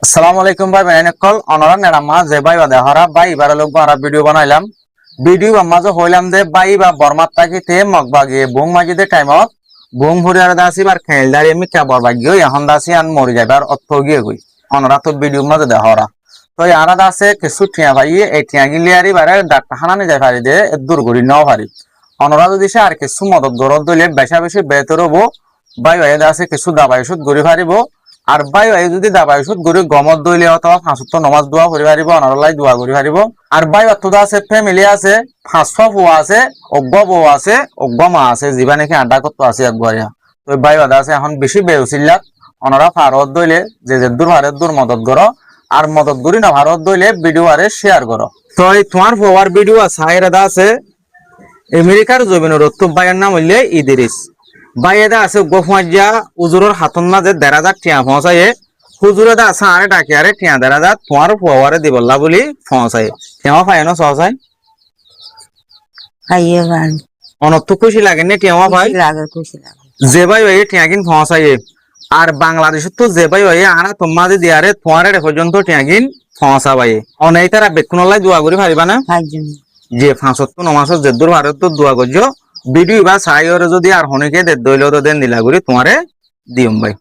আসসালামু আলাইকুম ভাই বেনাইনকল অনরা নেরামা যে ভাই বাদে হরা ভাই এবারে লোক আমরা ভিডিও বানাইলাম ভিডিও মাঝে হইলাম যে ভাই বা বর্মাত তাকিতে মগবাগি বুং মাজিদে টাইমত বুং হরিয়ার দাসি বার খেল দাঁড়ি আমি কেবর ভাগ্য এখন দাসি আন মরি যাবার অর্থ গিয়ে গই অনরা তো ভিডিও মাঝে দে হরা তো আরা দাসে কিছু টিয়া ভাই এই টিয়া গিলিয়ারি বারে ডাক্তার হানানি যাই পারি দে দূর করি নাও পারি অনরা যদি সে আর কিছু মদত গরত দইলে বেশা বেশি বেতর হবো ভাই ভাই দাসে কিছু দাবাই ওষুধ গড়ি পারিব আর ভাই ভাই যদি দাবাই ওষুধ গড়ি গমত দইলে অথবা ফাঁসত্ব নমাজ দোয়া করি পারিব অনরলাই দোয়া করি পারিব আর ভাই অর্থ আছে ফ্যামিলি আছে ফাঁসফা ফুয়া আছে অজ্ঞ বউ আছে অজ্ঞ মা আছে যিবা নাকি আড্ডা করতে আছে একবারিয়া তো ভাই বাদা আছে এখন বেশি বেউচিল্লাত অনরা ভারত দইলে যে দূর ভারত দূর মদত করো আর মদত করি না ভারত দইলে ভিডিও আরে শেয়ার করো তো এই তোমার ফোয়ার ভিডিও সাইরাদা আছে আমেরিকার জমিনের রত্তব ভাইয়ের নাম হইলে ইদিরিস বাইয়েদা আছে গোফমাজিয়া উজুরের হাতন মাঝে ১,৫০০ টিয়া পৌঁছায় হুজুরেদা আছে আরে ডাকি আরে টিয়া ১,৫০০ তোমার ফোয়ারে দিবল্লা বলি পৌঁছায় টিয়া পায় না সহসায় অনত খুশি লাগে নে টিয়া ভাই যে ভাই ওই টিয়া কিন পৌঁছায় আর বাংলাদেশের তো যে ভাই ওই আনা তোমার দিয়ারে তোমার পর্যন্ত টিয়া কিন পৌঁছা ভাই অনেক তারা বেকুনলাই দোয়া করি পারিবা না যে ৫০ নমাসের যে দূর ভারত তো দোয়া করছো ভিডিও বা সাইরে যদি আর হনিকে দইল তো দেন দিলা করি তোমারে দিম ভাই।